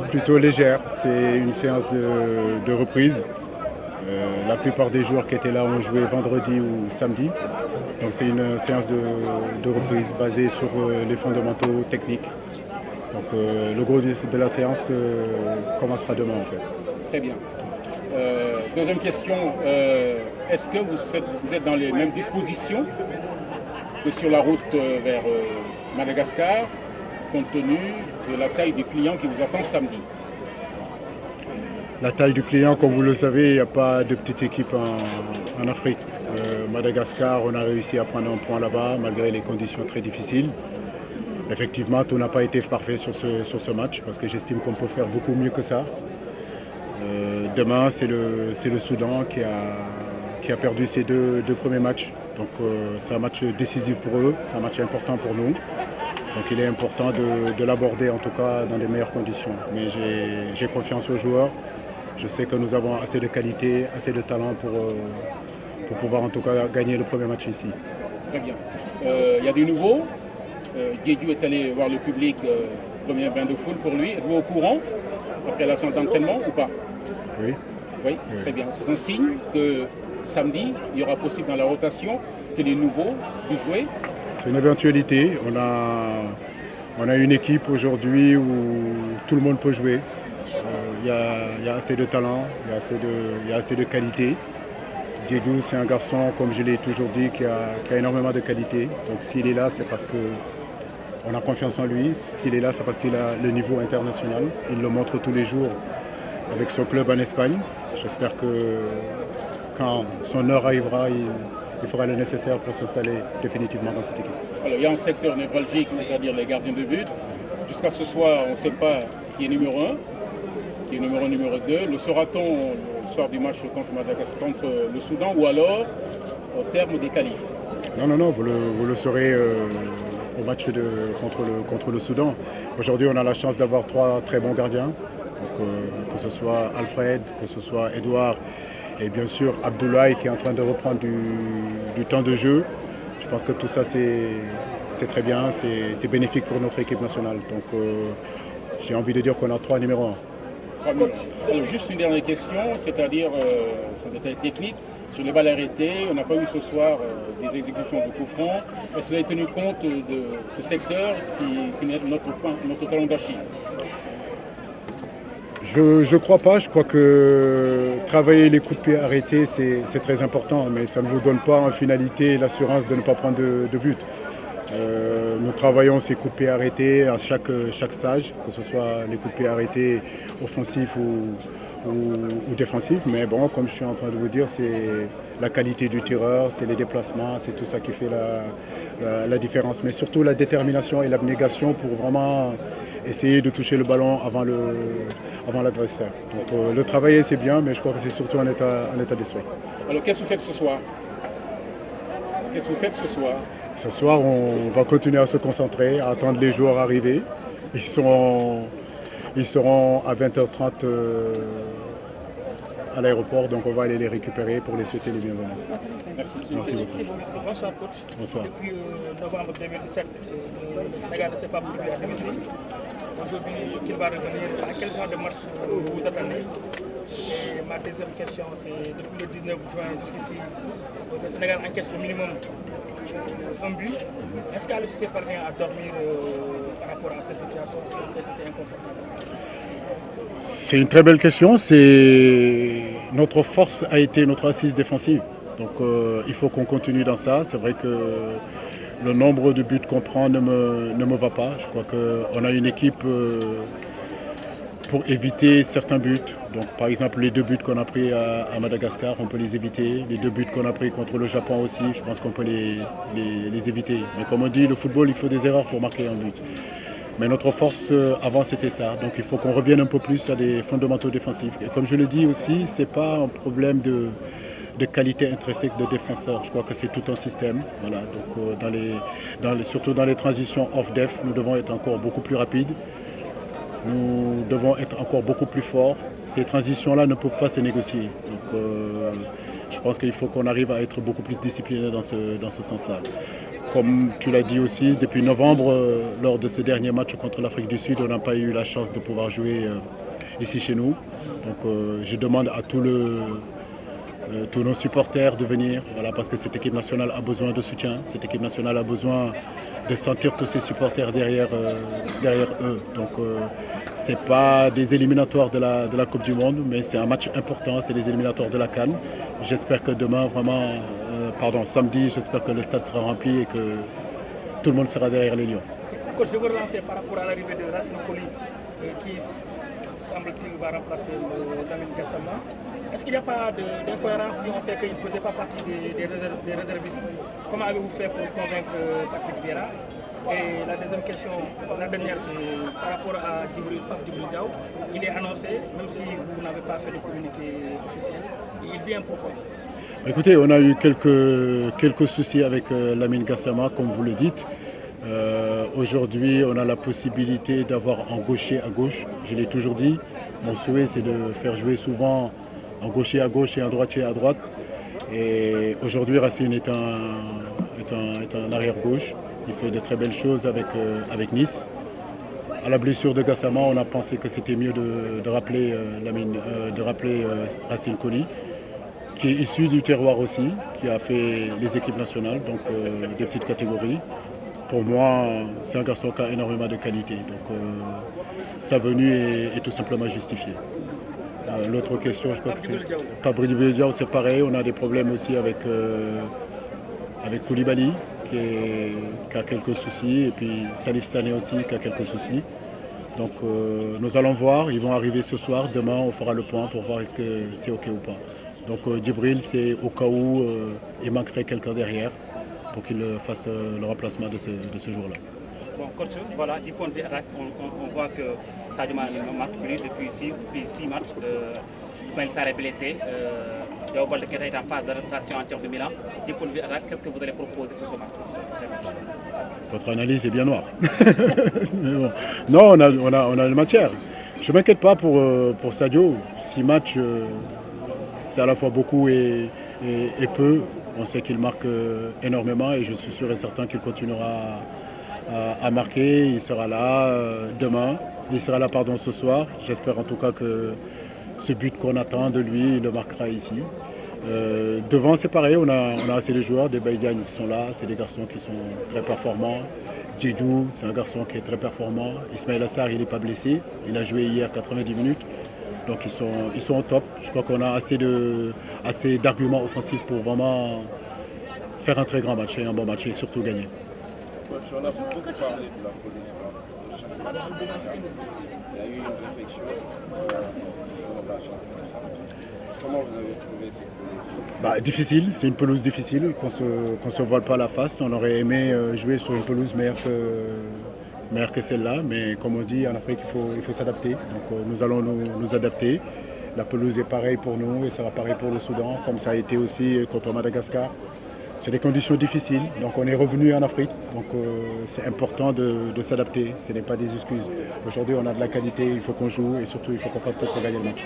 plutôt légère. C'est une séance de reprise. La plupart des joueurs qui étaient là ont joué vendredi ou samedi. Donc c'est une séance de reprise basée sur les fondamentaux techniques. Donc le gros de la séance commencera demain en fait. Très bien. Deuxième question, est-ce que vous êtes dans les mêmes dispositions que sur la route vers Madagascar, compte tenu de la taille du client qui vous attend samedi? La taille du client, comme vous le savez, il n'y a pas de petite équipe en Afrique. Madagascar, on a réussi à prendre un point là-bas malgré les conditions très difficiles. Effectivement, tout n'a pas été parfait sur ce match parce que j'estime qu'on peut faire beaucoup mieux que ça. Demain, c'est le Soudan qui a perdu ses deux premiers matchs. Donc c'est un match décisif pour eux, c'est un match important pour nous. Donc il est important de l'aborder en tout cas dans les meilleures conditions. Mais j'ai confiance aux joueurs. Je sais que nous avons assez de qualité, assez de talent pour pouvoir en tout cas gagner le premier match ici. Très bien. Il y a du nouveau. Diédhiou est allé voir le public, premier bain de foule pour lui. Êtes-vous au courant après la séance d'entraînement ou pas? Oui. Oui, très bien. C'est un signe que samedi, il y aura possible dans la rotation que les nouveaux puissent jouer. C'est une éventualité. On a une équipe aujourd'hui où tout le monde peut jouer. Il y a assez de talent, il y a assez de qualité. Diédhiou, c'est un garçon, comme je l'ai toujours dit, qui a énormément de qualité. Donc s'il est là, c'est parce qu'on a confiance en lui. S'il est là, c'est parce qu'il a le niveau international. Il le montre tous les jours avec son club en Espagne. J'espère que quand son heure arrivera, il fera le nécessaire pour s'installer définitivement dans cette équipe. Alors, il y a un secteur névralgique, c'est-à-dire les gardiens de but. Jusqu'à ce soir, on ne sait pas qui est numéro 1, qui est numéro 1, numéro 2. Le saura-t-on le soir du match contre Madagascar, contre le Soudan, ou alors au terme des qualifs? Non, vous le saurez au match contre le Soudan. Aujourd'hui, on a la chance d'avoir 3 très bons gardiens. Donc, que ce soit Alfred, que ce soit Edouard et bien sûr Abdoulaye qui est en train de reprendre du temps de jeu. Je pense que tout ça c'est très bien, c'est bénéfique pour notre équipe nationale. Donc j'ai envie de dire qu'on a 3 numéros 1. Alors, juste une dernière question, c'est-à-dire sur le détail technique, sur les balles arrêtées, on n'a pas eu ce soir des exécutions de coups francs. Est-ce que vous avez tenu compte de ce secteur qui est notre talon d'Achille? Je crois pas, je crois que travailler les coups de pied arrêtés c'est très important, mais ça ne vous donne pas en finalité l'assurance de ne pas prendre de but. Nous travaillons ces coups de pied arrêtés à chaque stage, que ce soit les coups de pied arrêtés offensifs ou défensifs. Mais bon, comme je suis en train de vous dire, c'est la qualité du tireur, c'est les déplacements, c'est tout ça qui fait la différence. Mais surtout la détermination et l'abnégation pour vraiment essayer de toucher le ballon avant l'adversaire. Donc le travailler c'est bien, mais je crois que c'est surtout un état d'esprit. Alors qu'est-ce que vous faites ce soir? Ce soir, on va continuer à se concentrer, à attendre les joueurs arriver. Ils seront à 20h30 à l'aéroport, donc on va aller les récupérer pour les souhaiter les bienvenus. Merci beaucoup. Bonsoir coach. Bonsoir. Depuis novembre 2017, le Sénégal ne s'est pas produit à domicile. Aujourd'hui, qu'il va revenir, à quel genre de match vous vous attendez? Et ma deuxième question, c'est depuis le 19 juin jusqu'ici, le Sénégal encaisse au minimum un but. Est-ce qu'Aliou Cissé parvient à dormir par rapport à cette situation si on sait que c'est inconfortable? C'est une très belle question. Notre force a été notre assise défensive. Donc il faut qu'on continue dans ça. C'est vrai que le nombre de buts qu'on prend ne me va pas. Je crois qu'on a une équipe pour éviter certains buts. Donc par exemple les 2 buts qu'on a pris à Madagascar, on peut les éviter. Les 2 buts qu'on a pris contre le Japon aussi, je pense qu'on peut les éviter. Mais comme on dit, le football, il faut des erreurs pour marquer un but. Mais notre force avant c'était ça. Donc il faut qu'on revienne un peu plus à des fondamentaux défensifs. Et comme je le dis aussi, ce n'est pas un problème de qualité intrinsèque de défenseur. Je crois que c'est tout un système. Voilà. Donc surtout dans les transitions off-def, nous devons être encore beaucoup plus rapides. Nous devons être encore beaucoup plus forts. Ces transitions-là ne peuvent pas se négocier. Donc je pense qu'il faut qu'on arrive à être beaucoup plus discipliné dans ce sens-là. Comme tu l'as dit aussi, depuis novembre, lors de ce dernier match contre l'Afrique du Sud, on n'a pas eu la chance de pouvoir jouer ici chez nous. Donc je demande à tous nos supporters de venir, voilà, parce que cette équipe nationale a besoin de soutien, cette équipe nationale a besoin de sentir tous ses supporters derrière eux. Donc ce n'est pas des éliminatoires de la Coupe du Monde, mais c'est un match important, c'est des éliminatoires de la CAN. J'espère que demain, vraiment, samedi, j'espère que le stade sera rempli et que tout le monde sera derrière les Lions. Coach, je veux relancer par rapport à l'arrivée de Racine Coly, qui semble-t-il va remplacer Lamine Gassama. Est-ce qu'il n'y a pas d'incohérence si on sait qu'il ne faisait pas partie des réservistes? Comment avez-vous fait pour convaincre Patrick Vieira? Et la deuxième question, la dernière, c'est par rapport à Pape Djibril Diaw. Il est annoncé, même si vous n'avez pas fait de communiqué officiel. Il vient pourquoi? Écoutez, on a eu quelques soucis avec Lamine Gassama, comme vous le dites. Aujourd'hui, on a la possibilité d'avoir un gaucher à gauche. Je l'ai toujours dit. Mon souhait, c'est de faire jouer souvent un gaucher à gauche et un droitier à droite. Et aujourd'hui, Racine est un arrière-gauche. Il fait de très belles choses avec Nice. À la blessure de Gassama, on a pensé que c'était mieux de rappeler Racine Coly, qui est issu du terroir aussi, qui a fait les équipes nationales, donc des petites catégories. Pour moi, c'est un garçon qui a énormément de qualité. Donc sa venue est tout simplement justifiée. L'autre question, je crois que c'est Pape Djibril Diaw, c'est pareil. On a des problèmes aussi avec Koulibaly, qui a quelques soucis, et puis Salif Sané aussi, qui a quelques soucis. Donc nous allons voir, ils vont arriver ce soir. Demain, on fera le point pour voir est-ce que c'est OK ou pas. Donc Djibril, c'est au cas où il manquerait quelqu'un derrière pour qu'il fasse le remplacement de ce jour-là. Bon, coach, voilà, du point de vue attaque, on voit que Sadio Mané ne marque plus depuis 6 matchs. Ismaël Sarr est blessé. Diao Baldé Keita est en phase d'adaptation en termes de Milan. Du point de vue attaque, qu'est-ce que vous allez proposer pour ce match? Votre analyse est bien noire. Mais bon. Non, on a une matière. Je ne m'inquiète pas pour Sadio. 6 matchs, c'est à la fois beaucoup et peu. On sait qu'il marque énormément et je suis sûr et certain qu'il continuera à marquer. Il sera là demain. Il sera là ce soir. J'espère en tout cas que ce but qu'on attend de lui, il le marquera ici. Devant, c'est pareil, on a assez de joueurs. Des Baïganes sont là, c'est des garçons qui sont très performants. Djedou, c'est un garçon qui est très performant. Ismaël Sarr, il n'est pas blessé. Il a joué hier 90 minutes. Donc ils sont au top. Je crois qu'on a assez d'arguments offensifs pour vraiment faire un très grand match et un bon match et surtout gagner. On a beaucoup parlé de la polémique. Il y a eu une réflexion sur la championship. Comment vous avez trouvé cette pelouse? Difficile, c'est une pelouse difficile, qu'on se voile pas la face. On aurait aimé jouer sur une pelouse meilleure que celle-là, mais comme on dit en Afrique, il faut s'adapter. Donc nous allons nous adapter. La pelouse est pareille pour nous et ça va pareil pour le Soudan, comme ça a été aussi contre Madagascar. C'est des conditions difficiles, donc on est revenu en Afrique, donc c'est important de s'adapter, ce n'est pas des excuses. Aujourd'hui on a de la qualité, il faut qu'on joue et surtout il faut qu'on fasse tout pour gagner le match.